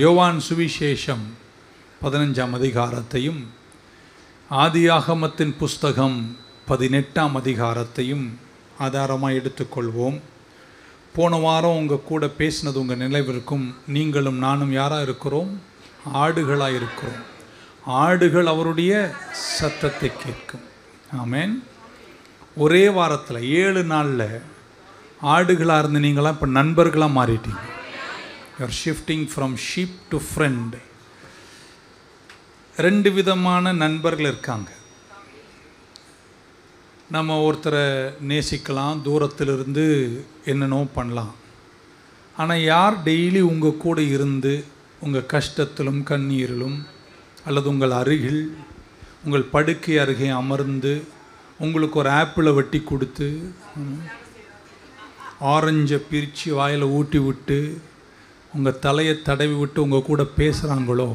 யோவான் சுவிசேஷம் 15ஆம் அதிகாரத்தையும் ஆதியாகமத்தின் புஸ்தகம் 18ஆம் அதிகாரத்தையும் ஆதாரமாக எடுத்துக்கொள்வோம். போன வாரம் உங்கள் கூட பேசினது உங்கள் நினைவிற்கும். நீங்களும் நானும் யாராக இருக்கிறோம்? ஆடுகளாக இருக்கிறோம். ஆடுகள் அவருடைய சத்தத்தை கேட்கும். ஆமேன். ஒரே வாரத்தில் 7 நாளில் ஆடுகளாக இருந்து நீங்களாம் இப்போ நண்பர்களாக மாறிட்டீங்க. You are shifting from sheep to friend. 2 விதமான நண்பர்கள் இருக்காங்க. நம்ம ஒருத்தரை நேசிக்கலாம், தூரத்திலிருந்து என்னென்னோ பண்ணலாம். ஆனால் யார் டெய்லி உங்கள் கூட இருந்து உங்கள் கஷ்டத்திலும் கண்ணீரிலும் அல்லது உங்கள் அருகில் உங்கள் படுக்கை அருகே அமர்ந்து உங்களுக்கு ஒரு ஆப்பிளை வெட்டி கொடுத்து ஆரஞ்சை பிரித்து வாயில் ஊட்டி விட்டு உங்கள் தலையை தடவி விட்டு உங்கள் கூட பேசுகிறாங்களோ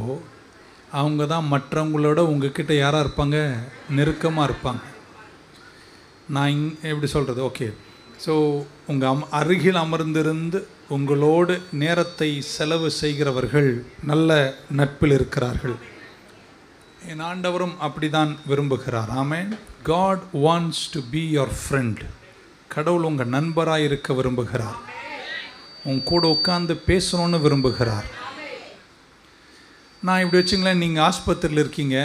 அவங்க தான் மற்றவங்களோட உங்ககிட்ட யாராக இருப்பாங்க? நெருக்கமாக இருப்பாங்க. நான் எப்படி சொல்கிறது? ஓகே, ஸோ உங்கள் அருகில் அமர்ந்திருந்து உங்களோடு நேரத்தை செலவு செய்கிறவர்கள் நல்ல நட்பில் இருக்கிறார்கள். என் ஆண்டவரும் அப்படி தான் விரும்புகிறார். ஆமென். God wants to be your friend. கடவுள் உங்கள் நண்பராக இருக்க விரும்புகிறார். உங்க கூட உட்காந்து பேசணுன்னு விரும்புகிறார். நான் இப்படி வச்சுங்களேன், நீங்கள் ஆஸ்பத்திரியில் இருக்கீங்க,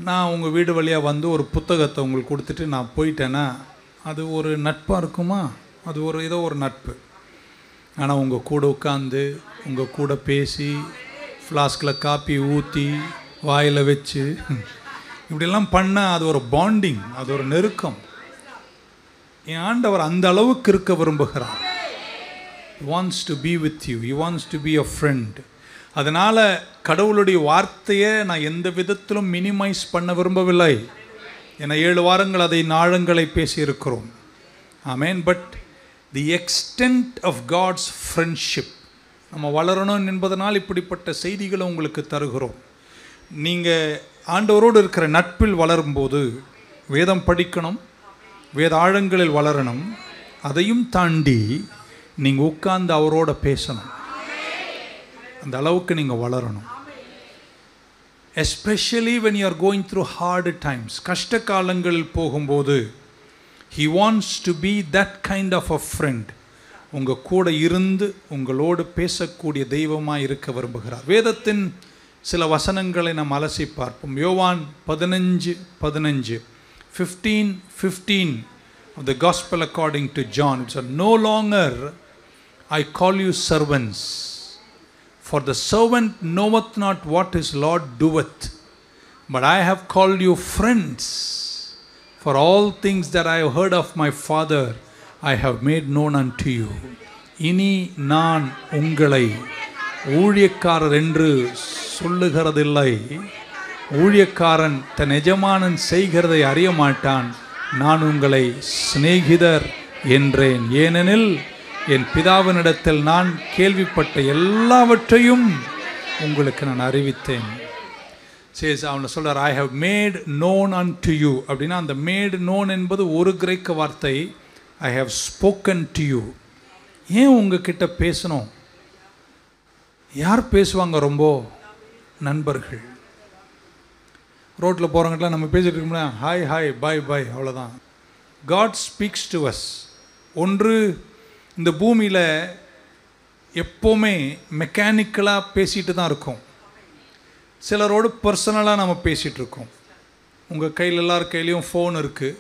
நான் உங்கள் வீடு வழியாக வந்து ஒரு புத்தகத்தை உங்களுக்கு கொடுத்துட்டு நான் போயிட்டேன்னா அது ஒரு நட்பாக இருக்குமா? அது ஏதோ ஒரு நட்பு. ஆனால் உங்கள் கூட உட்காந்து உங்கள் கூட பேசி ஃப்ளாஸ்கில் காப்பி ஊற்றி வாயில் வச்சு இப்படிலாம் பண்ணால் அது ஒரு பாண்டிங், அது ஒரு நெருக்கம். என் ஆண்டவர் அந்த அளவுக்கு இருக்க விரும்புகிறார். He wants to be with you. He wants to be a friend. அதனால் கடவுளுடைய வார்த்தையை நான் எந்த விதத்திலும் மினிமைஸ் பண்ண விரும்பவில்லை. ஏன்னா 7 வாரங்கள் அதை நாழங்களை பேசியிருக்கிறோம். ஆமேன். But the extent of God's friendship, நம்ம வளரணும் என்பதனால் இப்படிப்பட்ட செய்திகளை உங்களுக்கு தருகிறோம். நீங்கள் ஆண்டவரோடு இருக்கிற நட்பில் வளரும்போது வேதம் படிக்கணும், வேத ஆழங்களில் வளரணும். அதையும் தாண்டி நீங்கள் உட்கார்ந்து அவரோட பேசணும். அந்த அளவுக்கு நீங்கள் வளரணும். Especially when you are going through hard times, கஷ்ட காலங்களில் போகும்போது he wants to be that kind of a friend. உங்கள் கூட இருந்து உங்களோடு பேசக்கூடிய தெய்வமாக இருக்க விரும்புகிறார். வேதத்தின் சில வசனங்களை நாம் அலசி பார்ப்போம். யோவான் 15:15 15:15 of the gospel according to John. It said, no longer I call you servants, for the servant knoweth not what his Lord doeth, but I have called you friends, for all things that I have heard of my Father I have made known unto you. இனி நான் உங்களை ஊழியக்காரர் என்று சொல்லுகிறதில்லை. ஊழியக்காரன் தன் எஜமானன் செய்கிறதை அறிய மாட்டான். நான் உங்களை சிநேகிதர் என்றேன். ஏனெனில் என் பிதாவினிடத்தில் நான் கேள்விப்பட்ட எல்லாவற்றையும் உங்களுக்கு நான் அறிவித்தேன். சரி, அவனை சொல்கிறார், I have made known unto you. அப்படின்னா அந்த மேட் நோன் என்பது ஒரு கிரேக்க வார்த்தை. I have spoken to you. ஏன் உங்ககிட்ட பேசணும்? யார் பேசுவாங்க? ரொம்ப நண்பர்கள். ரோட்டில் போகிறவங்கலாம் நம்ம பேசிகிட்டு இருக்கோம்னா ஹாய் ஹாய் பாய் பாய், அவ்வளோதான். God speaks to us. ஒன்று, இந்த பூமியில் எப்போவுமே மெக்கானிக்கலாக பேசிகிட்டு தான் இருக்கோம். சிலரோடு பர்சனலாக நம்ம பேசிகிட்டு இருக்கோம். உங்கள் கையில் எல்லார் கையிலையும் ஃபோன் இருக்குது.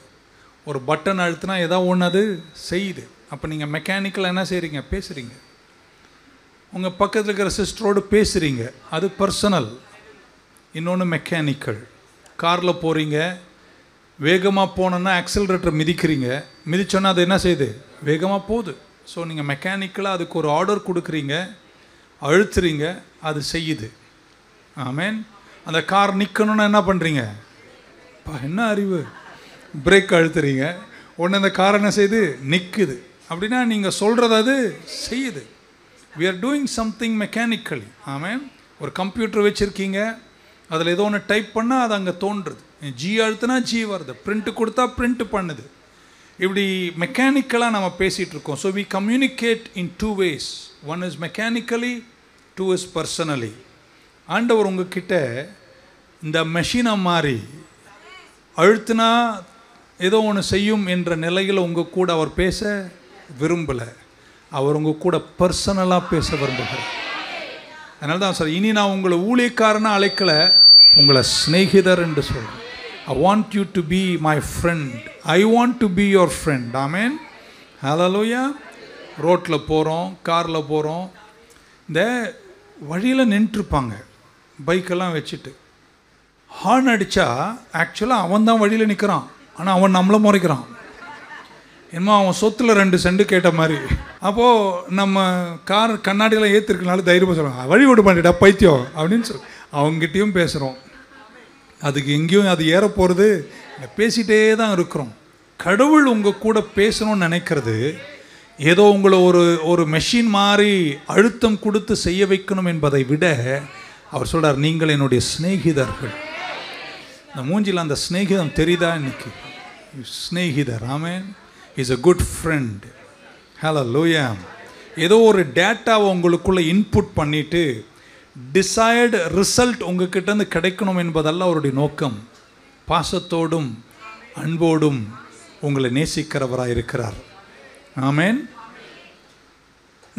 ஒரு பட்டன் அழுத்தினா ஏதாவது ஒன்று அது செய்யுது. அப்போ நீங்கள் மெக்கானிக்கலாக என்ன செய்கிறீங்க? பேசுகிறீங்க. உங்கள் பக்கத்தில் இருக்கிற சிஸ்டரோடு பேசுகிறீங்க, அது பர்சனல். இன்னொன்று மெக்கானிக்கல். காரில் போகிறீங்க, வேகமாக போனோன்னா ஆக்சிலரேட்டர் மிதிக்கிறீங்க, மிதிச்சோன்னா அது என்ன செய்யுது? வேகமாக போகுது. ஸோ நீங்கள் மெக்கானிக்கலாக அதுக்கு ஒரு ஆர்டர் கொடுக்குறீங்க, அழுத்துறீங்க, அது செய்யுது. ஆமேன். அந்த கார் நிற்கணுன்னா என்ன பண்ணுறீங்க? என்ன அறிவு! பிரேக் அழுத்துறீங்க, உடனே அந்த கார் என்ன செய்யுது? நிற்குது. அப்படின்னா நீங்கள் சொல்கிறது அது செய்யுது. we are doing something mechanically. ஆமேன். ஒரு கம்ப்யூட்டர் வச்சுருக்கீங்க, அதில் ஏதோ ஒன்று டைப் பண்ணால் அது அங்கே தோன்றுறது. ஜி அழுத்துனா ஜி வருது, பிரிண்ட் கொடுத்தா பிரிண்ட் பண்ணுது. இப்படி மெக்கானிக்கலாக நம்ம பேசிகிட்டு இருக்கோம். So we communicate in 2 ways. One is mechanically, 2 is personally. ஆண்டவர் உங்ககிட்ட இந்த மெஷினை மாதிரி அழுத்தினா ஏதோ ஒன்று செய்யும் என்ற நிலையில் உங்கள் கூட அவர் பேச விரும்பலை. அவர் உங்கள் கூட பர்சனலாக பேச விரும்புகிறார். அதனால தான் சார், இனி நான் உங்களை ஊழியக்காரனா அழைக்கலை, உங்களை ஸ்நேகிதர் என்று சொல்கிறேன். I want you to be my friend. I want to be your friend. Amen. Hallelujah. ரோட்டில் போகிறோம், காரில் போகிறோம், இந்த வழியில் நின்றுருப்பாங்க பைக்கெல்லாம் வச்சுட்டு. ஹார்ன் அடித்தா ஆக்சுவலாக அவன் தான் வழியில் நிற்கிறான், ஆனால் அவன் நம்மளை முறைக்கிறான். என்னமோ அவன் சொத்தில் 2 சென்ட் கேட்ட மாதிரி. அப்போது நம்ம கார் கண்ணாடியெல்லாம் ஏற்றிருக்கனால தைரியமாக சொல்லுவாங்க, வழி விட மாட்டேடா பைத்தியம் அப்படின்னு சொல்லி அவங்ககிட்டையும் பேசுகிறோம். அதுக்கு எங்கேயும் அது ஏற போகிறது, பேசிகிட்டே தான் இருக்கிறோம். கடவுள் உங்கள் கூட பேசணும்னு நினைக்கிறது ஏதோ உங்களை ஒரு மெஷின் மாதிரி அழுத்தம் கொடுத்து செய்ய வைக்கணும் என்பதை விட அவர் சொல்கிறார், நீங்கள் என்னுடைய ஸ்நேகிதர்கள். இந்த மூஞ்சில் அந்த ஸ்நேகிதம் தெரியுதா இன்னைக்கு? ஸ்நேகிதர். ஆமென். Is a good friend. ஹல்லேலூயா. ஏதோ ஒரு டேட்டாவை உங்களுக்குள்ளே இன்புட் பண்ணிவிட்டு டிசைர்டு ரிசல்ட் உங்ககிட்டேருந்து கிடைக்கணும் என்பதல்ல அவருடைய நோக்கம். பாசத்தோடும் அன்போடும் உங்களை நேசிக்கிறவராக இருக்கிறார். ஆமென்.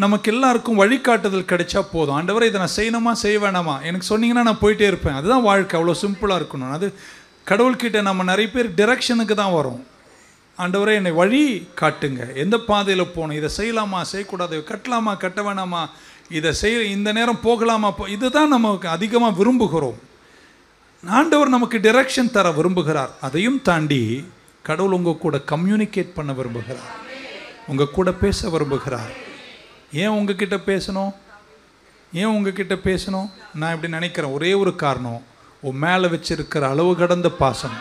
நமக்கு எல்லாருக்கும் வழிகாட்டுதல் கிடைச்சா போதும். ஆண்டவரை இதை நான் செய்யணுமா செய்ய வேணாமா எனக்கு சொன்னீங்கன்னா நான் போயிட்டே இருப்பேன். அதுதான் வாழ்க்கை. அவ்வளோ சிம்பிளாக இருக்கணும். அது கடவுள்கிட்ட நம்ம நிறைய பேர் டிரெக்ஷனுக்கு தான் வரும். ஆண்டவரே என்னை வழி காட்டுங்க, எந்த பாதையில் போகணும், இதை செய்யலாமா செய்யக்கூடாது, கட்டலாமா கட்ட வேணாமா, இதை இந்த நேரம் போகலாமா இதுதான் நமக்கு அதிகமாக விரும்புகிறோம். ஆண்டவர் நமக்கு டிரெக்ஷன் தர விரும்புகிறார். அதையும் தாண்டி கடவுள் உங்கள் கூட கம்யூனிகேட் பண்ண விரும்புகிறார், உங்கள் கூட பேச விரும்புகிறார். ஏன் உங்ககிட்ட பேசணும்? ஏன் உங்ககிட்ட பேசணும்? நான் இப்படி நினைக்கிறேன், ஒரே ஒரு காரணம், உன் மேலே வச்சிருக்கிற அளவு கடந்த பாசம்.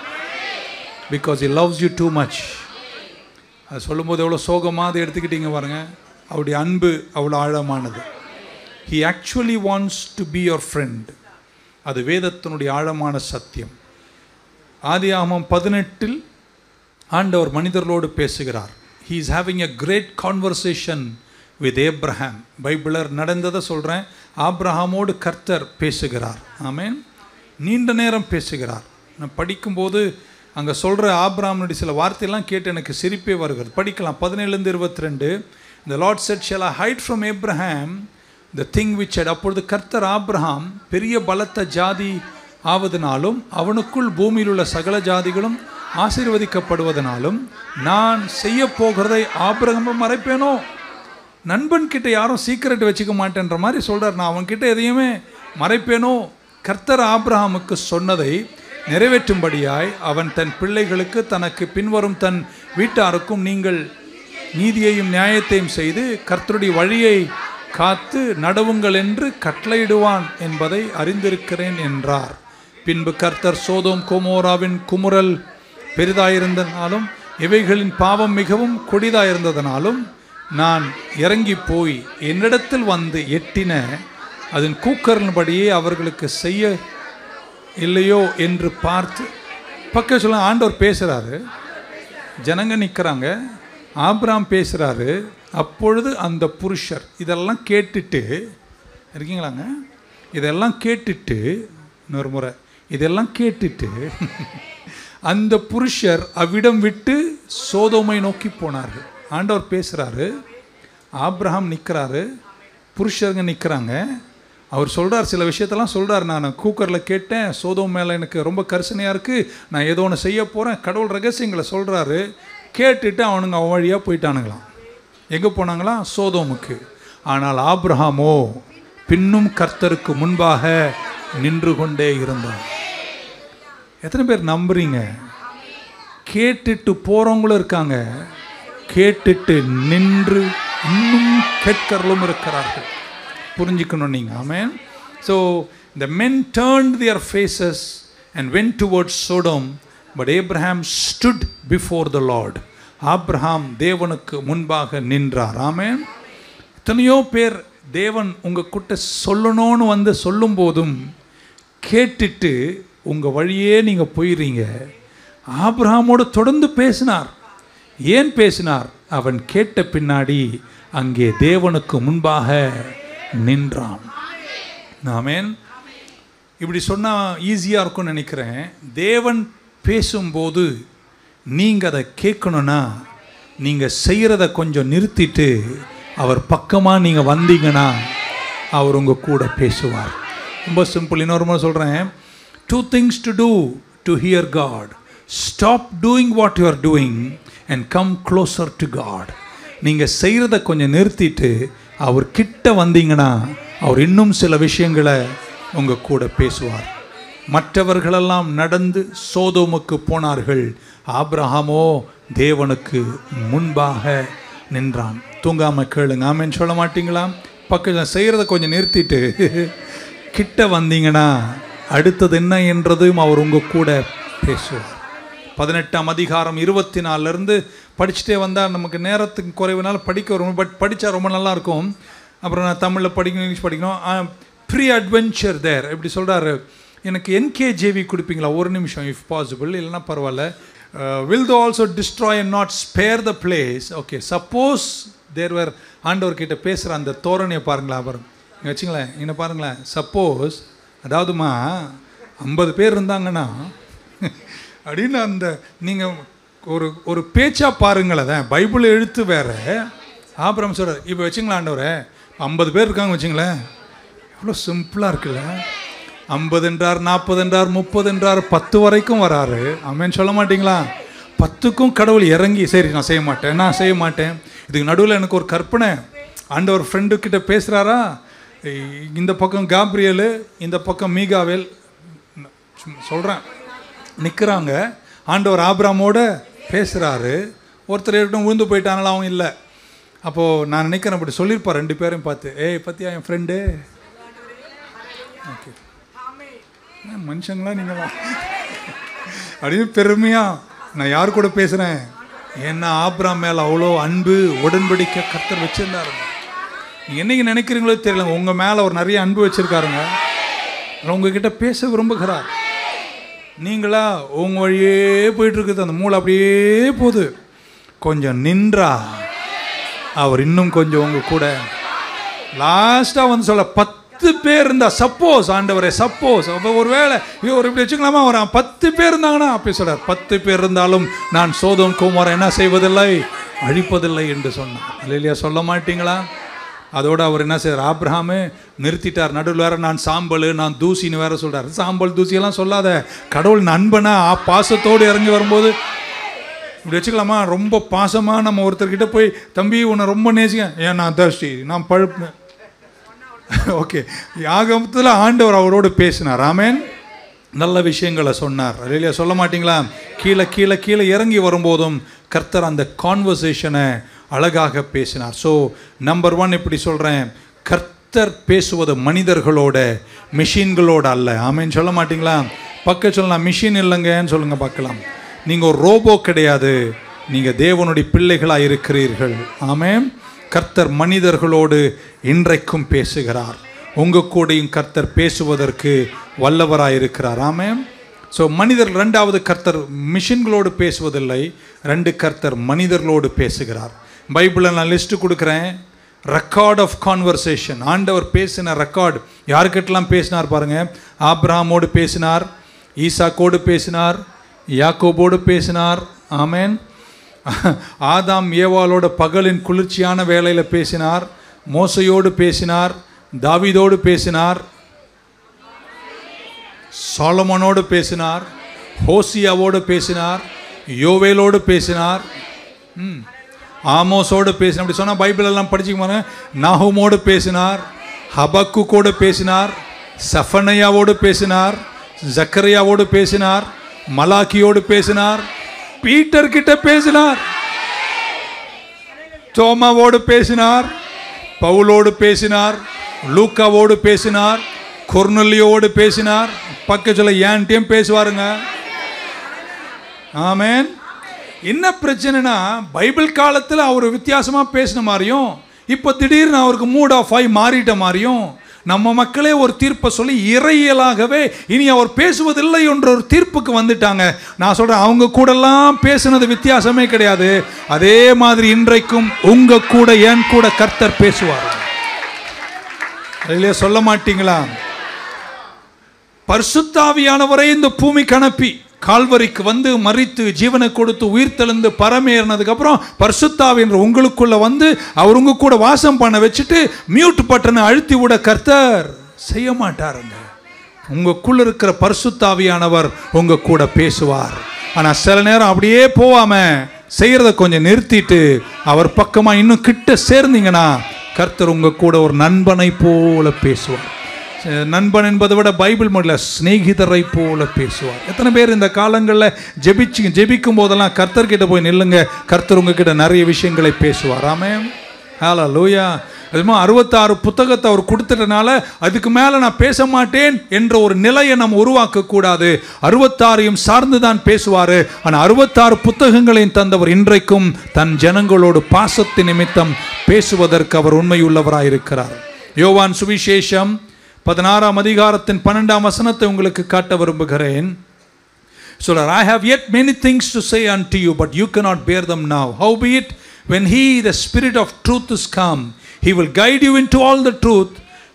Because he loves you too much. அது சொல்லும்போது எவ்வளோ சோகமாக அதை எடுத்துக்கிட்டீங்க பாருங்க. அவருடைய அன்பு அவ்வளோ ஆழமானது. He actually wants to be your friend. அது வேதத்தினுடைய ஆழமான சத்தியம். ஆதியாகமம் 18 ஆண்டவர் மனிதர்களோடு பேசுகிறார். He is having a great conversation with Abraham. பைபிளர் நடந்ததை சொல்கிறேன். ஆபிரகாமோடு கர்த்தர் பேசுகிறார். ஆமென். நீண்ட நேரம் பேசுகிறார். நான் படிக்கும்போது அங்கே சொல்கிற ஆபிரகாமுடைய சில வார்த்தையெல்லாம் கேட்டு எனக்கு சிரிப்பே வருகிறது. படிக்கலாம். 17-22. The Lord said, shall I hide from Abraham the thing which had. அப்பொழுது கர்த்தர் ஆபிரகாம் பெரிய பலத்த ஜாதி ஆவதனாலும் அவனுக்குள் பூமியில் உள்ள சகல ஜாதிகளும் ஆசீர்வதிக்கப்படுவதனாலும் நான் செய்ய போகிறதை ஆபிரகாம் மறைப்பேனோ? நண்பன் கிட்ட யாரும் சீக்கிரட் வச்சுக்க மாட்டேன்ற மாதிரி சொல்கிறார். நான் அவன்கிட்ட எதையுமே மறைப்பேனோ? கர்த்தர் ஆபிரகாமுக்கு சொன்னதை நிறைவேற்றும்படியாய் அவன் தன் பிள்ளைகளுக்கு தனக்கு பின்வரும் தன் வீட்டாருக்கும் நீங்கள் நீதியையும் நியாயத்தையும் செய்து கர்த்தருடைய வழியை காத்து நடவுங்கள் என்று கட்டளையிடுவான் என்பதை அறிந்திருக்கிறேன் என்றார். பின்பு கர்த்தர் சோதோம் கொமோராவின் குமுறல் பெரிதாயிருந்தனாலும் இவைகளின் பாவம் மிகவும் கொடிதாயிருந்ததனாலும் நான் இறங்கி போய் என்னிடத்தில் வந்து எட்டின அதன் கூக்கரின்படியே அவர்களுக்கு செய்ய இல்லையோ என்று பார்த்து பக்கம் சொல்ல. ஆண்டவர் பேசுகிறாரு, ஜனங்க நிற்கிறாங்க, ஆபிரகாம் பேசுகிறாரு. அப்பொழுது அந்த புருஷர் இதெல்லாம் கேட்டுட்டு இருக்கீங்களாங்க, இதெல்லாம் கேட்டுட்டு இன்னொரு முறை இதெல்லாம் கேட்டுட்டு அந்த புருஷர் அவ்விடம் விட்டு சோதோமை நோக்கி போனார்கள். ஆண்டவர் பேசுகிறாரு, ஆபிரகாம் நிற்கிறாரு, புருஷருங்க நிற்கிறாங்க. அவர் சொல்கிறார், சில விஷயத்தெல்லாம் சொல்கிறார். நான் கூக்கரில் கேட்டேன், சோதோம் மேலே எனக்கு ரொம்ப கரிசனையாக இருக்குது, நான் ஏதோ ஒன்று செய்ய போகிறேன். கடவுள் ரகசியங்களை சொல்கிறாரு. கேட்டுட்டு அவனுங்க அவன் வழியாக போயிட்டானுங்களாம். எங்கே போனாங்களாம்? சோதோமுக்கு. ஆனால் ஆபிரகாமோ பின்னும் கர்த்தருக்கு முன்பாக நின்று கொண்டே இருந்தான். எத்தனை பேர் நம்புறீங்க? கேட்டுட்டு போகிறவங்களும் இருக்காங்க, கேட்டுட்டு நின்று இன்னும் கேட்கறலும் இருக்கிறார்கள். புரிஞ்சுக்கணும் நீங்கள். ஆமென். So the men turned their faces and went towards Sodom, but Abraham stood before the Lord. Abraham தேவனுக்கு முன்பாக நின்றார். ஆமென். எத்தனையோ பேர் தேவன் உங்கள் கிட்ட சொல்லணும்னு வந்து சொல்லும் போதும் கேட்டுட்டு உங்கள் வழியே நீங்கள் போயிடுறீங்க. ஆபிரகாமோடு தொடர்ந்து பேசினார். ஏன் பேசினார்? அவன் கேட்ட பின்னாடி அங்கே தேவனுக்கு முன்பாக நின்றான். ஆமென். இப்படி சொன்னால் ஈஸியாக இருக்கும்னு நினைக்கிறேன். தேவன் பேசும்போது நீங்கள் அதை கேட்கணுன்னா நீங்கள் செய்கிறத கொஞ்சம் நிறுத்திட்டு அவர் பக்கமாக நீங்கள் வந்தீங்கன்னா அவர் உங்கள் கூட பேசுவார். ரொம்ப சிம்பிள். இன்னொரு முறை சொல்கிறேன். 2 things to do to hear God. Stop doing what you are doing and come closer to God. நீங்கள் செய்கிறத கொஞ்சம் நிறுத்திட்டு அவர் கிட்ட வந்தீங்கன்னா அவர் இன்னும் சில விஷயங்களை உங்கள் கூட பேசுவார். மற்றவர்களெல்லாம் நடந்து சோதோமுக்கு போனார்கள். ஆபிரகாமோ தேவனுக்கு முன்பாக நின்றான். தூங்காமல் கேளுங்க. ஆமென் சொல்ல மாட்டீங்களா? பக்கத்தில் செய்கிறத கொஞ்சம் நிறுத்திட்டு கிட்ட வந்தீங்கன்னா அடுத்தது என்ன என்றதும் அவர் உங்கள் கூட பேசுவார். 18ஆம் அதிகாரம் 24 படிச்சுட்டே வந்தால் நமக்கு நேரத்துக்கு குறைவுனால படிக்க வரும். பட் படித்தா ரொம்ப நல்லாயிருக்கும். அப்புறம் நான் தமிழில் படிக்கணும், இங்கிலீஷ் படிக்கணும். ப்ரீ அட்வென்ச்சர் தேர் எப்படி சொல்கிறாரு, எனக்கு NKJV கொடுப்பீங்களா ஒரு நிமிஷம் இஃப் பாசிபிள், இல்லைன்னா பரவாயில்ல. Will though also destroy and not spare the place. Okay, suppose there were ஆண்டவர்கிட்ட பேசுகிற அந்த தோரணையை பாருங்களா. அப்புறம் இங்கே வச்சுங்களேன், இங்கே பாருங்களேன். சப்போஸ் அதாவதுமா 50 பேர் இருந்தாங்கன்னா அப்படின்னு அந்த நீங்கள் ஒரு பேச்சா பாருங்களேன். பைபிள் எழுத்து வேறு. அப்புறம் சொல்கிறார், இப்போ வச்சுங்களேன் ஆண்டவரே 50 பேர் இருக்காங்க வச்சுங்களேன், எவ்வளோ சிம்பிளாக இருக்குல்ல. 50 என்றார், 40 என்றார், 30 என்றார், 10 வரைக்கும் வராரு. ஆமென் சொல்ல மாட்டிங்களா? 10க்கும் கடவுள் இறங்கி சரி நான் செய்ய மாட்டேன். இதுக்கு நடுவில் எனக்கு ஒரு கற்பனை. ஆண்டவர் ஃப்ரெண்டுக்கிட்ட பேசுகிறாரா, இந்த பக்கம் காப்ரியல், இந்த பக்கம் மீகாவேல் சொல்கிறேன் நிற்கிறாங்க. ஆண்டவர் ஆபிராமோட பேசுகிறாரு. ஒருத்தர் இருக்கட்டும் விழுந்து போயிட்டானால அவன் இல்லை. அப்போது நான் நினைக்கிறேன் அப்படி சொல்லியிருப்பார் 2 பேரையும் பார்த்து, ஏய் பத்தியா என் ஃப்ரெண்டு. ஓகே மனுஷங்களா நீங்களா அப்படின்னு பெருமையாக நான் யார் கூட பேசுகிறேன். ஏன்னா ஆபிராம் மேலே அவ்வளோ அன்பு உடன்படிக்கை கர்த்தர் வச்சுருந்தாரு. நீங்கள் என்னைக்கு நினைக்கிறீங்களோ தெரியல, உங்கள் மேலே ஒரு நிறைய அன்பு வச்சுருக்காருங்க. உங்ககிட்ட பேச விரும்புகிறார். நீங்களா உங்கள் வழியே போயிட்டுருக்குது, அந்த மூளை அப்படியே போகுது. கொஞ்சம் நின்றா அவர் இன்னும் கொஞ்சம் உங்கள் கூட லாஸ்ட்டாக வந்து சொல்ல 10 பேர் இருந்தால், சப்போஸ் ஆண்டவரே சப்போஸ் அப்போ ஒரு வேளை ஒரு இப்படி வச்சுக்கலாமா, ஒரு 10 பேர் இருந்தாங்கன்னா அப்படி சொல்கிறார், 10 பேர் இருந்தாலும் நான் சோதோம் குமாரை என்ன செய்வதில்லை, அழிப்பதில்லை என்று சொன்னார். இல்லையா? சொல்ல மாட்டீங்களா? அதோடு அவர் என்ன செய்கிறார், ஆபிரகாமே நிறுத்திட்டார். நடுவில் வேறு நான் சாம்பல் நான் தூசின்னு வேறு சொல்கிறார். சாம்பல் தூசியெல்லாம் சொல்லாத, கடவுள் நண்பனா பாசத்தோடு இறங்கி வரும்போது இப்படி வச்சுக்கலாமா. ரொம்ப பாசமாக நம்ம ஒருத்தர்கிட்ட போய், தம்பி உன்னை ரொம்ப நேசிக்க, ஏன் நான் தர்ஷ்டி நான் பழுப்பு. ஓகே, யாகத்தில் ஆண்டவர் அவரோடு பேசினார். ஆமென். நல்ல விஷயங்களை சொன்னார். இல்லையா? சொல்ல மாட்டிங்களா? கீழே கீழே கீழே இறங்கி வரும்போதும் கர்த்தர் அந்த கான்வர்சேஷனை அழகாக பேசினார். ஸோ நம்பர் 1 இப்படி சொல்கிறேன், கர்த்தர் பேசுவது மனிதர்களோட மிஷின்களோட அல்ல. ஆமென் சொல்ல மாட்டிங்களா? பக்க சொல்லலாம், மிஷின் இல்லைங்கன்னு சொல்லுங்கள் பார்க்கலாம். நீங்கள் ஒரு ரோபோ கிடையாது, நீங்கள் தேவனுடைய பிள்ளைகளாக இருக்கிறீர்கள். ஆமென். கர்த்தர் மனிதர்களோடு இன்றைக்கும் பேசுகிறார். உங்கள் கூடையும் கர்த்தர் பேசுவதற்கு வல்லவராக இருக்கிறார். ஆமென். ஸோ மனிதர்கள் 2வது கர்த்தர் மிஷின்களோடு பேசுவதில்லை, 2 கர்த்தர் மனிதர்களோடு பேசுகிறார். பைபிளில் நான் லிஸ்ட்டு கொடுக்குறேன். Record of conversation. ஆண்டவர் பேசின ரெக்கார்டு யாருக்கிட்டலாம் பேசினார் பாருங்கள். ஆபிரகாமோடு பேசினார், ஈசாக்கோடு பேசினார், யாக்கோபோடு பேசினார். ஆமென். ஆதாம் ஏவாளோட பகலின் குளிர்ச்சியான வேளையில் பேசினார், மோசையோடு பேசினார், தாவீதோடு பேசினார், சாலமோனோடு பேசினார், ஹோசியாவோடு பேசினார், யோவேலோடு பேசினார், ஆமோஸோடு பேசினார். அப்படி சொன்னால் பைபிள் எல்லாம் படிச்சுக்க. நாஹூமோடு பேசினார், ஹபக்குக்கோடு பேசினார், சஃபனையாவோடு பேசினார், ஜக்கரியாவோடு பேசினார், மலாக்கியோடு பேசினார், பீட்டர் கிட்ட பேசினார், தோமாவோடு பேசினார், பவுலோடு பேசினார், லூக்காவோடு பேசினார், கொர்னலியோடு பேசினார். பக்கத்துல ஏன்ட்டையும் பேசுவாருங்க. ஆமென். என்ன பிரச்சனைனா, பைபிள் காலத்தில் அவர் வித்தியாசமாக பேசின மாதிரியும் இப்போ திடீர்னு அவருக்கு மூட் ஆஃப் ஆகி மாறிட்ட மாதிரியும் நம்ம மக்களே ஒரு தீர்ப்பை சொல்லி இறையியலாகவே இனி அவர் பேசுவதில்லை என்ற ஒரு தீர்ப்புக்கு வந்துட்டாங்க. நான் சொல்கிறேன், அவங்க கூடலாம் பேசுனது வித்தியாசமே கிடையாது. அதே மாதிரி இன்றைக்கும் உங்கள் கூட என் கூட கர்த்தர் பேசுவார். அதிலே சொல்ல மாட்டீங்களா? பரிசுத்த ஆவியானவரை இந்த பூமிக்கு அனுப்பி கால்வரிக்கு வந்து மரித்து ஜீவனை கொடுத்து உயிர் தெழுந்து பரமேறினதுக்கு அப்புறம் பரிசுத்த ஆவி என்ற உங்களுக்குள்ள வந்து அவர் உங்க கூட வாசம் பண்ண வச்சுட்டு மியூட் பட்டனை அழுத்தி விட கர்த்தர் செய்ய மாட்டாருங்க. உங்களுக்குள்ள இருக்கிற பரிசுத்த ஆவியானவர் உங்க கூட பேசுவார். ஆனா சில நேரம் அப்படியே போவாம செய்யறத கொஞ்சம் நிறுத்திட்டு அவர் பக்கமா இன்னும் கிட்ட சேர்ந்தீங்கன்னா கர்த்தர் உங்க கூட ஒரு நண்பனை போல பேசுவார். நண்பன் என்பதை விட பைபிள் மொழியில சிநேகிதரை போல பேசுவார். எத்தனை பேர் இந்த காலங்களில் ஜெபிக்கும் போதெல்லாம் கர்த்தர்கிட்ட போய் நில்லுங்க, கர்த்தர் உங்ககிட்ட நிறைய விஷயங்களை பேசுவார். ஆமென், ஹல்லேலூயா. அதுமா 66 புத்தகத்தை அவர் கொடுத்துட்டனால அதுக்கு மேலே நான் பேச மாட்டேன் என்ற ஒரு நிலையை நம்ம உருவாக்க கூடாது. 66 சார்ந்து தான் பேசுவார். ஆனால் 66 புத்தகங்களையும் தந்தவர் இன்றைக்கும் தன் ஜனங்களோடு பாசத்தின் நிமித்தம் பேசுவதற்கு அவர் உண்மையுள்ளவராக இருக்கிறார். யோவான் சுவிசேஷம் 16ஆம் அதிகாரத்தின் 12ஆம் வசனத்தை உங்களுக்கு காட்ட விரும்புகிறேன். சொல்றார், I have yet many things to say unto you, but you cannot bear them now. Howbeit, when he, the Spirit of truth, is come, he will guide you into all the truth,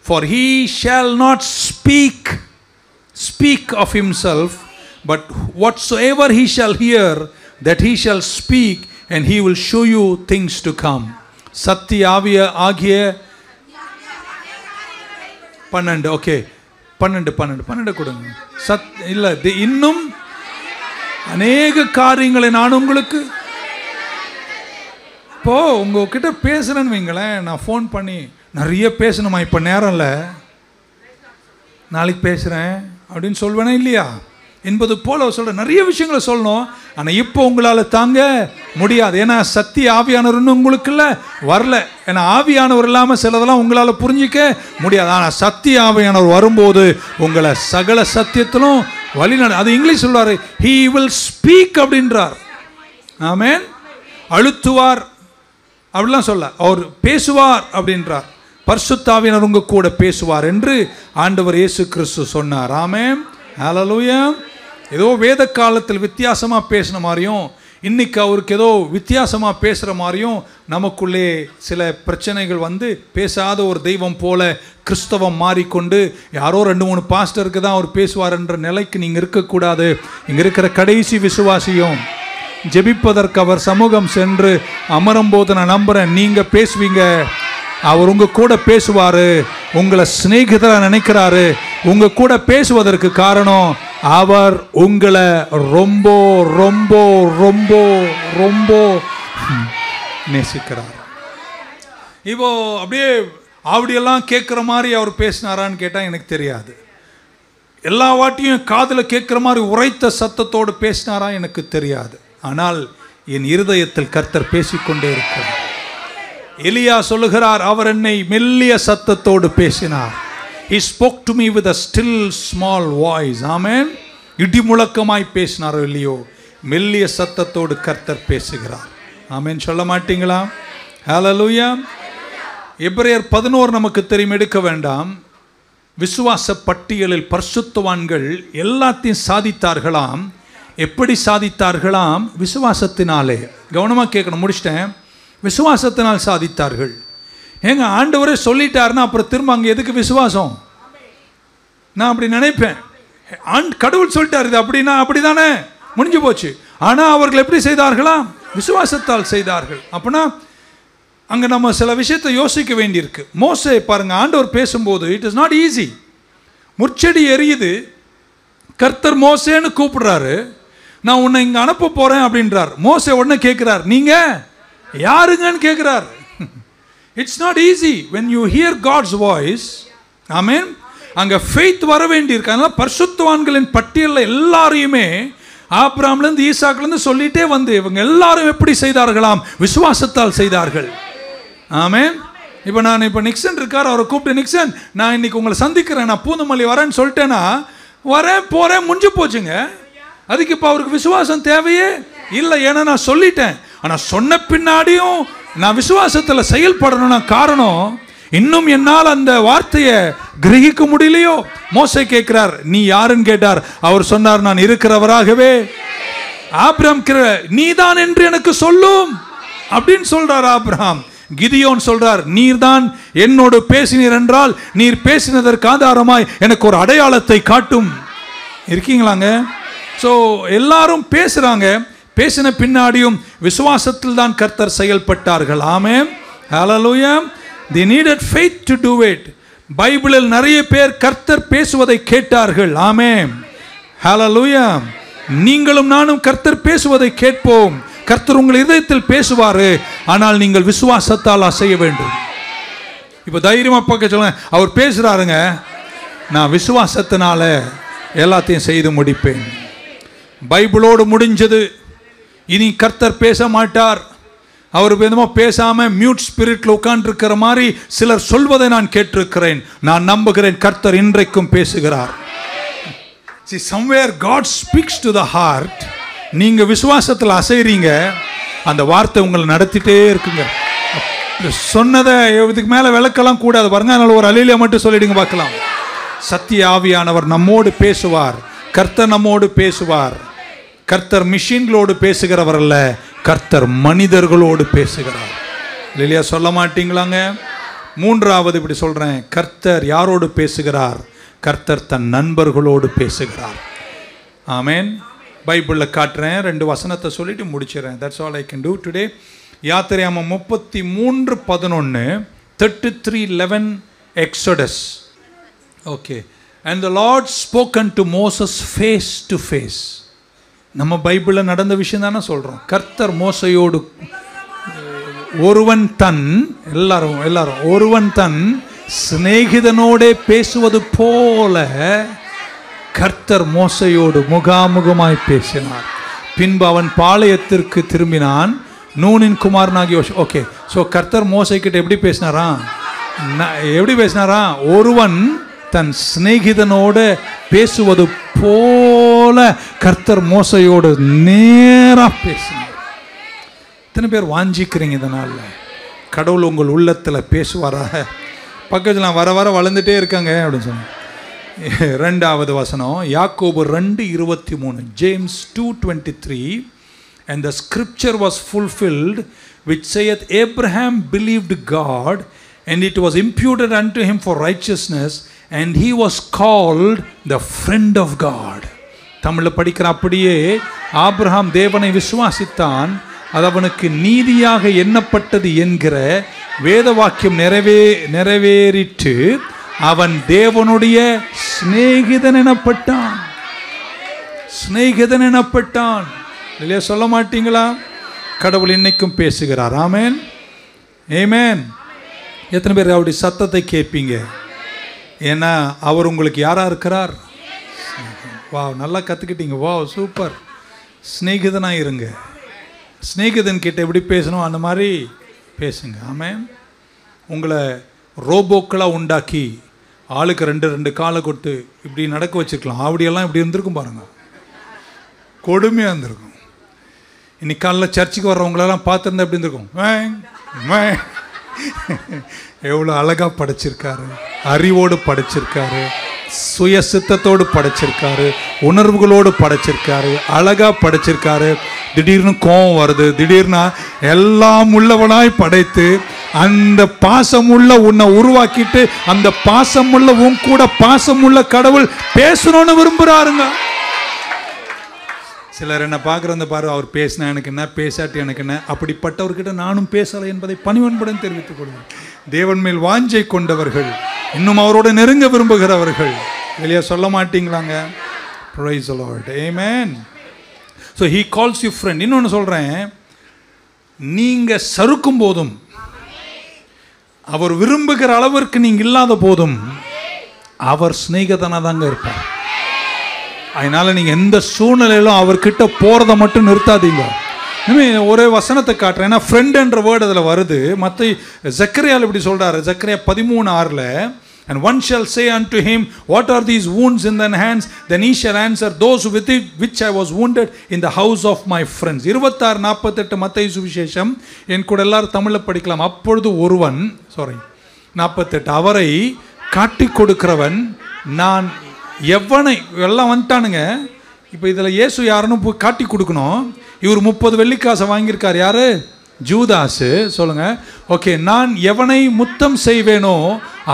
for he shall not speak of himself, but whatsoever he shall hear, that he shall speak, and he will show you things to come. சத்திய ஆவிய ஆகிய 12 okay 12 கொடுங்க. இல்ல இன்னும் அநேக காரியங்களை நான் உங்களுக்கு இப்போ உங்ககிட்ட பேசுறேன்னு வைங்களேன், நான் ஃபோன் பண்ணி நிறைய பேசணுமா இப்போ நேரம் இல்லை நாளைக்கு பேசுகிறேன் அப்படின்னு சொல்வேனா இல்லையா என்பது போல சொல்ற நிறைய விஷயங்களை சொல்லணும். ஆனால் இப்போ உங்களால் தாங்க முடியாது. ஏன்னா சத்திய ஆவியானவர் உங்களுக்கு இல்லை வரல. ஏன்னா ஆவியானவர் இல்லாமல் சிலதெல்லாம் உங்களால் புரிஞ்சிக்க முடியாது. ஆனால் சத்திய ஆவியானவர் வரும்போது உங்களை சகல சத்தியத்திலும் வழிநட. அது இங்கிலீஷ் சொல்வார், he will speak அப்படின்றார். ஆமென். அழுத்துவார் அப்படிலாம் சொல்ல, அவர் பேசுவார் அப்படின்றார். பரிசுத்த ஆவியானவர் உங்க கூட பேசுவார் என்று ஆண்டவர் இயேசு கிறிஸ்து சொன்னார். ஆமென், ஹல்லேலூயா. ஏதோ வேத காலத்தில் வித்தியாசமாக பேசின மாதிரியும் இன்னைக்கு அவருக்கு ஏதோ வித்தியாசமாக பேசுகிற மாதிரியும் நமக்குள்ளே சில பிரச்சனைகள் வந்து பேசாத ஒரு தெய்வம் போல கிறிஸ்தவம் மாறிக்கொண்டு யாரோ 2-3 பாஸ்டருக்கு தான் அவர் பேசுவார் என்ற நிலைக்கு நீங்கள் இருக்கக்கூடாது. இங்கே இருக்கிற கடைசி விசுவாசியும் ஜெபிப்பதற்கு அவர் சமூகம் சென்று அமரும்போது நான் நம்புகிறேன் நீங்கள் பேசுவீங்க. அவர் உங்கள் கூட பேசுவார், உங்களை சிநேகிதராக நினைக்கிறாரு. உங்கள் கூட பேசுவதற்கு காரணம் அவர் உங்களை ரொம்ப ரொம்ப ரொம்ப ரொம்ப நேசிக்கிறார். இப்போ அப்படியே அப்படியெல்லாம் கேட்குற மாதிரி அவர் பேசினாரான்னு கேட்டால் எனக்கு தெரியாது. எல்லா வாட்டியும் காதில் கேட்குற மாதிரி உரைத்த சத்தத்தோடு பேசினாரா எனக்கு தெரியாது. ஆனால் என் இருதயத்தில் கர்த்தர் பேசிக்கொண்டே இருக்கிறார். எலியா சொல்லுகிறார், அவர் என்னை மெல்லிய சத்தத்தோடு பேசினார். He spoke to me with a still small voice. ஆமென். இடி முழக்கமாய் பேசினாரோ இல்லையோ, மெல்லிய சத்தத்தோடு கர்த்தர் பேசுகிறார். ஆமென் சொல்ல மாட்டீங்களா? ஹல்லேலூயா. எபிரேயர் 11 நமக்கு தெரியும், எடுக்க வேண்டாம். விசுவாச பட்டியலில் பரிசுத்தவான்கள் எல்லாத்தையும் சாதித்தார்களாம். எப்படி சாதித்தார்களாம்? விசுவாசத்தினாலே. கவனமாக கேட்கணும், முடிச்சிட்டேன். விசுவாசத்தினால் சாதித்தார்கள். ஏங்க ஆண்டவரே சொல்லிட்டாருன்னா அப்புறம் திரும்ப அங்கே எதுக்கு விசுவாசம்? நான் அப்படி நினைப்பேன். கடவுள் சொல்லிட்டார் இது அப்படின்னா அப்படிதானே, முடிஞ்சு போச்சு. ஆனால் அவர்கள் எப்படி செய்தார்களா? விசுவாசத்தால் செய்தார்கள். அப்படின்னா அங்கே நம்ம சில விஷயத்தை யோசிக்க வேண்டியிருக்கு. மோசே பாருங்க, ஆண்டவர் பேசும்போது இட் இஸ் நாட் ஈஸி. முச்செடி எரியுது, கர்த்தர் மோசேன்னு கூப்பிடுறாரு, நான் உன்னை இங்கே அனுப்ப போகிறேன் அப்படின்றார். மோசே உடனே கேட்குறார், நீங்கள் யாருங்கன்னு கேட்குறார். It's not easy when you hear God's voice. ஆமென். அங்கே ஃபெய்த் வர வேண்டியிருக்கு. அதனால் பரிசுத்தவான்களின் பட்டியலில் எல்லாரையுமே ஆபிரகாம்லேருந்து ஈசாக்லேருந்து சொல்லிட்டே வந்து இவங்க எல்லாரும் எப்படி செய்தார்களாம்? விசுவாசத்தால் செய்தார்கள். ஆமென். இப்போ நிக்சன் இருக்கார், அவரை கூப்பிட்டு, நிக்சன் நான் இன்னைக்கு உங்களை சந்திக்கிறேன், நான் பூந்தமல்லி வரேன்னு சொல்லிட்டேன்னா வரேன் போகிறேன் முடிஞ்சு போச்சுங்க. அதுக்கு இப்போ அவருக்கு விசுவாசம் தேவையே இல்லை, ஏன்னா நான் சொல்லிட்டேன். ஆனால் சொன்ன பின்னாடியும் நான் விசுவாசத்தில் செயல்படணும்னா காரணம் இன்னும் என்னால் அந்த வார்த்தையை கிரகிக்க முடியலையோ. மோசே கேட்கிறார், நீ யாருன்னு கேட்டார். அவர் சொன்னார், நான் இருக்கிறவராகவே. ஆபிரகாம் நீதான் என்று எனக்கு சொல்லும் அப்படின்னு சொல்றார் ஆபிரகாம். கிதியோன் சொல்றார், நீர்தான் என்னோடு பேசினீர் என்றால் நீர் பேசினதற்கு ஆதாரமாய் எனக்கு ஒரு அடையாளத்தை காட்டும். இருக்கீங்களாங்க? ஸோ எல்லாரும் பேசுகிறாங்க. பேசின பின்னாடியும் விசுவாசத்தில் தான் கர்த்தர் செயல்பட்டார்கள். ஆமென், ஹல்லேலூயா. they needed faith to do it. பைபிளில் நிறைய பேர் கர்த்தர் பேசுவதை கேட்டார்கள். ஆமென், ஹல்லேலூயா. நீங்களும் நானும் கர்த்தர் பேசுவதை கேட்போம். கர்த்தர் உங்கள் இதயத்தில் பேசுவார். ஆனால் நீங்கள் விசுவாசத்தால் அசைய வேண்டும். இப்போ தைரியமா பார்க்க சொல்லுங்க, அவர் பேசுறாருங்க, நான் விசுவாசத்தினால எல்லாத்தையும் செய்து முடிப்பேன். பைபிளோடு முடிஞ்சது. இனி கர்த்தர் பேச மாட்டார். அவர் என்னமோ பேசாம மியூட் ஸ்பிரிட்ல உட்கார்ந்து இருக்கிற மாதிரி சிலர் சொல்வதை நான் கேட்டிருக்கிறேன். நான் நம்புகிறேன் கர்த்தர் இன்றைக்கும் பேசுகிறார். See, somewhere God speaks to the heart. நீங்க விசுவாசத்தில் அசைறீங்க, அந்த வார்த்தை உங்களை நடத்திட்டே இருக்குங்க. சொன்னதை இதுக்கு மேல விளக்கலாம் கூடாது பாருங்க. அதனால ஒரு அல்லேலூயா மட்டும் சொல்லிடுங்க பார்க்கலாம். சத்திய ஆவியானவர் நம்மோடு பேசுவார். கர்த்தர் நம்மோடு பேசுவார். கர்த்தர் மிஷின்களோடு பேசுகிறவர் அல்ல, கர்த்தர் மனிதர்களோடு பேசுகிறார். இல்லையா, சொல்ல மாட்டீங்களாங்க? மூன்றாவது இப்படி சொல்றேன், கர்த்தர் யாரோடு பேசுகிறார்? கர்த்தர் தன் நண்பர்களோடு பேசுகிறார். ஆமென். பைபிளில் காட்டுறேன், 2 வசனத்தை சொல்லிட்டு முடிச்சிடறேன். That's all I can do today. யாத்திரையாமம் 33:11, 33:11 Exodus. Okay. And the Lord spoke unto Moses face to face. நம்ம பைபிளில் நடந்த விஷயம் தானே சொல்கிறோம். கர்த்தர் மோசையோடு ஒருவன் தன் எல்லாரும் ஒருவன் தன் சிநேகிதனோடே பேசுவது போல கர்த்தர் மோசையோடு முகாமுகமாய் பேசினார். பின்பு அவன் பாளையத்திற்கு திரும்பினான். நூனின் குமாரனாகிய ஓகே. ஸோ கர்த்தர் மோசைக்கிட்ட எப்படி பேசினாரா? ஒருவன் தன் சிநேகிதனோடு பேசுவது போல கர்த்தர் மோசையோடு நேரா பேசினார். எத்தனை பேர் வாஞ்சிக்கிறீங்க இதனால கடவுள் உங்கள் உள்ளத்தில் பேசுவாரா? பக்கத்தில் வர வர வளர்ந்துட்டே இருக்காங்க அப்படின்னு சொன்னாங்க. 2வது வசனம் யாக்கோபு 2:23, James 2:23. And the scripture was fulfilled which saith, Abraham believed God, and it was imputed unto him for righteousness, and he was called the friend of God. தமிழில் படிக்கிற அப்படியே, ஆபிரகாம் தேவனை விசுவாசித்தான், அது அவனுக்கு நீதியாக எண்ணப்பட்டது என்கிற வேத வாக்கியம் நிறைவேறிட்டு அவன் தேவனுடைய சிநேகிதன் எனப்பட்டான். சிநேகிதன் எனப்பட்டான். இல்லையா, சொல்ல மாட்டீங்களா? கடவுள் இன்னைக்கும் பேசுகிறார். ஆமென், ஆமென். எத்தனை பேர் அவருடைய சத்தத்தை கேட்பீங்க? ஏன்னா அவர் உங்களுக்கு யாரா இருக்கிறார்? வா, நல்லா கற்றுக்கிட்டீங்க. வா, சூப்பர். ஸ்நேகிதனாக இருங்க. ஸ்நேகிதன் கிட்ட எப்படி பேசணும் அந்த மாதிரி பேசுங்க. ஆமென். உங்களை ரோபோக்களாக உண்டாக்கி ஆளுக்கு 2 காலை கொடுத்து இப்படி நடக்க வச்சுருக்கலாம். அப்படியெல்லாம் இப்படி இருந்திருக்கும் பாருங்க, கொடுமையாக இருந்திருக்கும். இன்னைக்கு காலையில் சர்ச்சுக்கு வர்றவங்களெல்லாம் பார்த்துருந்தா எப்படி இருந்திருக்கும்? எவ்வளோ அழகாக படைச்சிருக்காரு, அறிவோடு படைச்சிருக்காரு, சுய சித்தத்தோடு படைச்சிருக்காரு, உணர்வுகளோடு படைச்சிருக்காரு, அழகாக படைச்சிருக்காரு. திடீர்னு கோபம் வருது, திடீர்னு எல்லாம் உள்ளவனாய் படைத்து அந்த பாசமுள்ள உன்னை உருவாக்கிட்டு அந்த பாசமுள்ள உன் கூட பாசமுள்ள கடவுள் பேசணும்னு விரும்புகிறாருங்க. சிலர் என்ன பார்க்குறத பாரு, அவர் பேசினா எனக்கு என்ன, பேசாட்டி எனக்கு என்ன. அப்படிப்பட்டவர்கிட்ட நானும் பேசலை என்பதை பணிவன்புடன் தெரிவித்துக் கொள்வேன். தேவன் மேல் வாஞ்சை கொண்டவர்கள், இன்னும் அவரோட நெருங்க விரும்புகிறவர்கள். வெளியே சொல்ல மாட்டீங்களாங்க? Praise the Lord. Amen. So he calls you friend. இன்னொன்று சொல்கிறேன், நீங்கள் சறுக்கும் போதும் அவர் விரும்புகிற அளவிற்கு நீங்கள் இல்லாத போதும் அவர் சிநேகிதனாக தாங்க இருப்பார். அதனால நீங்கள் எந்த சூழ்நிலையிலும் அவர்கிட்ட போகிறத மட்டும் நிறுத்தாதீங்க. ஒரே வசனத்தை காட்டுறேன், ஏன்னா ஃப்ரெண்ட் என்ற வேர்டு அதில் வருது. மற்ற ஜக்கரியால் இப்படி சொல்கிறாரு, Zakariya 13:6, and one shall say unto him, what are these wounds in thine hands? Then he shall answer, those with it which I was wounded in the house of my friends. 26:48 மத்தேயு சுவிசேஷம். என் கூட எல்லாரும் தமிழில் படிக்கலாம். அப்பொழுது ஒருவன் 48 அவரை காட்டி கொடுக்கிறவன் நான் எவனை, எல்லாம் வந்துட்டானுங்க. இப்போ இதில் இயேசு யாருன்னு போய் காட்டி கொடுக்கணும். இவர் 30 வெள்ளிக்காசை வாங்கியிருக்கார். யாரு? ஜூதாஸு. சொல்லுங்க. ஓகே, நான் எவனை முத்தம் செய்வேனோ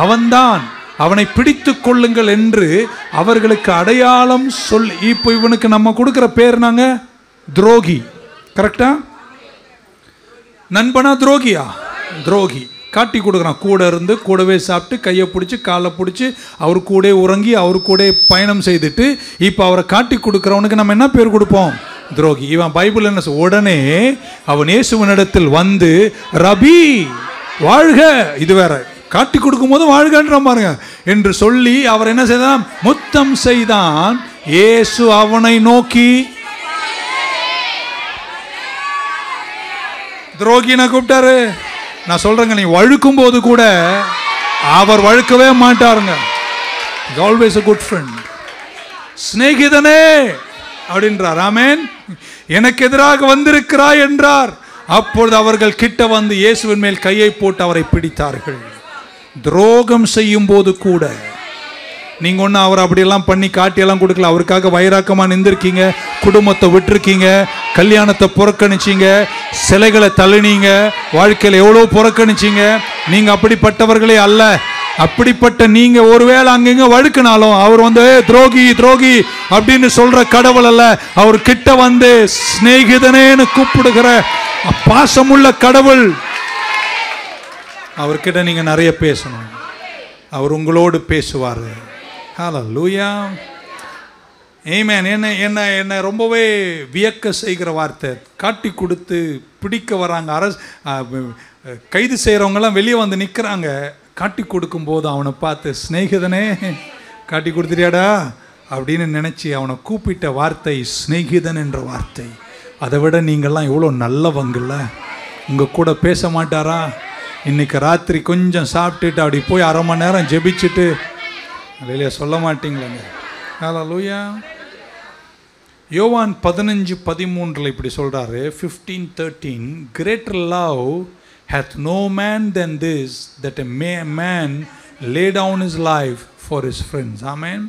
அவன்தான் அவனை பிடித்து கொள்ளுங்கள் என்று அவர்களுக்கு அடையாளம் சொல்லி. இப்போ இவனுக்கு நம்ம கொடுக்கிற பேர் நாங்க துரோகி. கரெக்டா? நண்பனா துரோகியா? துரோகி. காட்டி கொடுக்குறான். கூட இருந்து கூடவே சாப்பிட்டு கையை பிடிச்சி காலை பிடிச்சி அவர் கூட உறங்கி அவர் கூட பயணம் செய்துட்டு இப்போ அவரை காட்டி கொடுக்குறவனுக்கு நம்ம என்ன பேர் கொடுப்போம்? துரோகி. இவன் பைபிள் என்ன உடனே அவன் இயேசுவினிடத்தில் வந்து ரபி வாழ்க, இது வேற, காட்டி கொடுக்கும் போது வாழ்கன்ற பாருங்க என்று சொல்லி அவர் என்ன செய்தான்? முத்தம் செய்தான். இயேசு அவனை நோக்கி, துரோகின கூப்பிட்டாரு. நான் சொல்றேங்க, நீ வழுக்கும் போது கூட அவர் வழுக்கவே மாட்டாருங்க. Always a good friend. சிநேகிதனே அப்படின்றார். ஆமென். எனக்கு எதிராக வந்திருக்கிறாய் என்றார். அப்பொழுது அவர்கள் கிட்ட வந்து இயேசுவின் மேல் கையை போட்டு அவரை பிடித்தார்கள். துரோகம் செய்யும் போது கூட நீங்க ஒன்னும் அவர் அப்படியெல்லாம் பண்ணி காட்டியெல்லாம் கொடுக்கல. அவருக்காக வைராக்கமா நின்றுருக்கீங்க, குடும்பத்தை விட்டுருக்கீங்க, கல்யாணத்தை புறக்கணிச்சீங்க, சிலைகளை தள்ளினீங்க, வாழ்க்கையில எவ்வளவு புறக்கணிச்சீங்க. நீங்க அப்படிப்பட்டவர்களே அல்ல. அப்படிப்பட்ட நீங்க ஒருவேளை அங்கங்க வழுக்கினாலும் அவர் வந்து துரோகி துரோகி அப்படின்னு சொல்ற கடவுள் அல்ல. அவர் கிட்ட வந்து சிநேகிதனேன்னு கூப்பிடுகிற பாசமுள்ள கடவுள். அவர்கிட்ட நீங்க நிறைய பேசணும். அவர் உங்களோடு பேசுவார். ஹல்லேலூயா. ஆமென். என்ன ரொம்பவே வியக்க செய்கிற வார்த்தை. காட்டி கொடுத்து பிடிக்க வராங்க, கைது செய்கிறவங்கெல்லாம் வெளியே வந்து நிற்கிறாங்க. காட்டி கொடுக்கும் போது அவனை பார்த்து சிநேகிதனே காட்டி கொடுத்துட்டியாடா அப்படின்னு நினச்சி அவனை கூப்பிட்ட வார்த்தை சிநேகிதன் என்ற வார்த்தை. அதை விட நீங்கள்லாம் எவ்வளோ நல்லவங்கள்ல. உங்கள் கூட பேச மாட்டாரா? இன்னைக்கு ராத்திரி கொஞ்சம் சாப்பிட்டுட்டு அப்படி போய் அரை மணி நேரம் ஜெபிச்சுட்டு இல்லையா சொல்ல மாட்டீங்களேங்க? ஹல்லேலூயா. யோவான் 15:13 இப்படி சொல்றாரு. 15:13 Greater love hath no man than this, that a man lay down his life for his friends. Amen.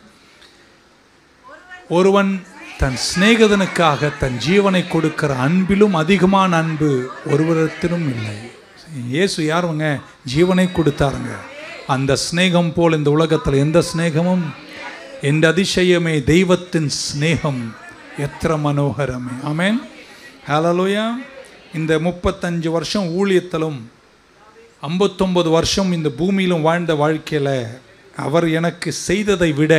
ஒருவன் தன் சிநேகிதனுக்காக தன் ஜீவனை கொடுக்கிற அன்பிலும் அதிகமான அன்பு ஒருவரிடத்திலும் இல்லை. இயேசு யாருங்க? ஜீவனை கொடுத்தாருங்க. அந்த சிநேகம் போல் இந்த உலகத்தில் எந்த சிநேகமும், எந்த அதிசயமே தெய்வத்தின் சிநேகம் எத்திர மனோகரமே. ஆமென். ஹல்லேலூயா. இந்த 35 வருஷம் ஊழியத்திலும் 59 வருஷம் இந்த பூமியிலும் வாழ்ந்த வாழ்க்கையில் அவர் எனக்கு செய்ததை விட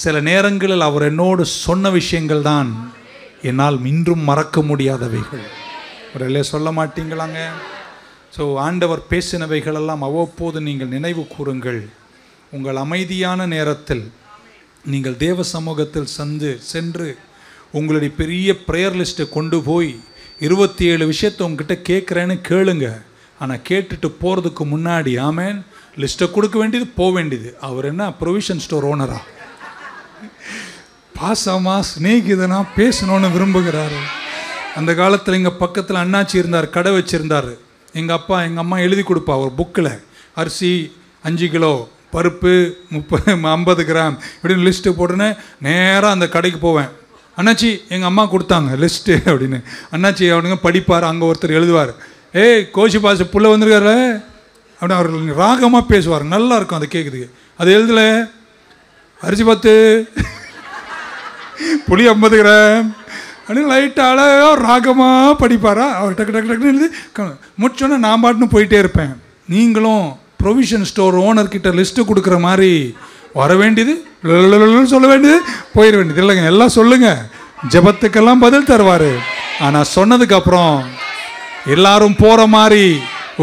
சில நேரங்களில் அவர் என்னோடு சொன்ன விஷயங்கள் தான் என்னால் இன்றும் மறக்க முடியாதவைகள். ஒரு சொல்ல மாட்டீங்களாங்க? ஸோ ஆண்டவர் பேசினவைகளெல்லாம் அவ்வப்போது நீங்கள் நினைவு கூறுங்கள். உங்கள் அமைதியான நேரத்தில் நீங்கள் தேவ சமூகத்தில் சென்று உங்களுடைய பெரிய ப்ரேயர் லிஸ்ட்டை கொண்டு போய் 27 விஷயத்தை உங்ககிட்ட கேட்குறேன்னு கேளுங்க. ஆனால் கேட்டுட்டு போகிறதுக்கு முன்னாடி ஆமென் லிஸ்ட்டை கொடுக்க வேண்டியது, போக வேண்டியது. அவர் என்ன ப்ரொவிஷன் ஸ்டோர் ஓனரா? பாசமா சிநேகிதனா பேசணும்னு விரும்புகிறாரு. அந்த காலத்தில் எங்கள் பக்கத்தில் அண்ணாச்சி இருந்தார், கடை வச்சுருந்தார். எங்கள் அப்பா எங்கள் அம்மா எழுதி கொடுப்பா ஒரு புக்கில், அரிசி 5 கிலோ, பருப்பு 50 கிராம் இப்படின்னு லிஸ்ட்டு போட்டுன்னு நேராக அந்த கடைக்கு போவேன். அண்ணாச்சி எங்கள் அம்மா கொடுத்தாங்க லிஸ்ட்டு அப்படின்னு. அண்ணாச்சி அவனுங்க படிப்பார். அங்கே ஒருத்தர் எழுதுவார், ஏய் கோஷி பாசு புள்ள வந்திருக்காரு அப்படின்னு அவர் ராகமாக பேசுவார். நல்லா இருக்கும் அதை கேட்குதுக்கு. அது எழுதலை அரிசி 10 புளி 50 கிராம் அப்படின்னு லைட்டாக அழகாக ராகமாக படிப்பாரா. அவர் டக்கு டக்கு டக்குன்னு எழுதி முடிச்சோன்னே நான் பாட்டுன்னு போயிட்டே இருப்பேன். நீங்களும் ப்ரொவிஷன் ஸ்டோர் ஓனர்கிட்ட லிஸ்ட்டு கொடுக்குற மாதிரி வர வேண்டியது, சொல்ல வேண்டியது, போயிட வேண்டியது இல்லைங்க. எல்லாம் சொல்லுங்கள், ஜெபத்துக்கெல்லாம் பதில் தருவார். ஆனால் சொன்னதுக்கப்புறம் எல்லாரும் போகிற மாதிரி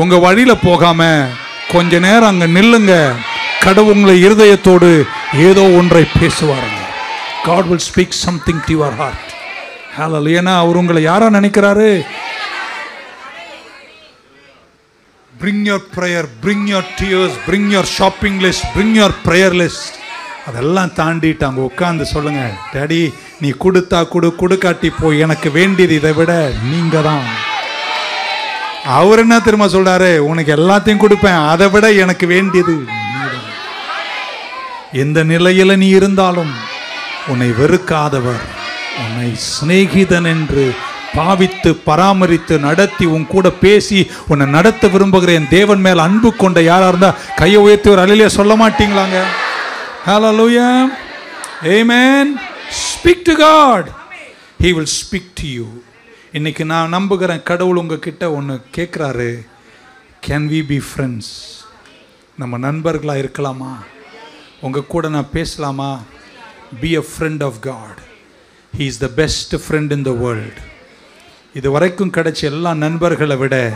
உங்கள் வழியில் போகாமல் கொஞ்ச நேரம் அங்கே நில்லுங்க. கடவுள் உங்களை இருதயத்தோடு ஏதோ ஒன்றை பேசுவாருங்க. God will speak something to your heart. Hallelujah. அவர் உங்களை யாரா நினைக்கிறாரு? Bring your prayer, bring your tears, bring your shopping list, bring your prayer list. அதெல்லாம் தாண்டிட்டு அங்கே உட்காந்து சொல்லுங்க, டாடி நீ கொடுத்தா கொடுக்காட்டி போய், எனக்கு வேண்டியது இதை விட நீங்க தான். அவர் என்ன திரும்ப சொல்றாரு? உனக்கு எல்லாத்தையும் கொடுப்பேன், அதை விட எனக்கு வேண்டியது நீதான். எந்த நிலையில நீ இருந்தாலும் உன்னை வெறுக்காதவர், உன்னை சிநேகிதன் என்று பாவித்து பராமரித்து நடத்தி உன் கூட பேசி உன்னை நடத்த விரும்புகிற என் தேவன் மேல் அன்பு கொண்ட யாரா இருந்தா கையை உயர்த்தி ஒரு அல்லேலூயா சொல்ல மாட்டீங்களாங்க? ஹல்லேலூயா, ஆமென். Speak to God. He will speak to you. இன்னைக்கு நான் நம்புகிறேன் கடவுள் உங்ககிட்ட ஒன்று கேட்குறாரு. Can we be friends? நம்ம நண்பர்களாக இருக்கலாமா? உங்கள் கூட நான் பேசலாமா? Be a friend of God. He is the best friend in the world. இது வரைக்கும் கிடைச்ச எல்லா நண்பர்களை விட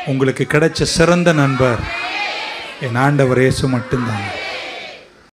உங்களுக்கு கிடைச்ச சிறந்த நண்பர் என் ஆண்டவர் இயேசு மட்டும்தான்.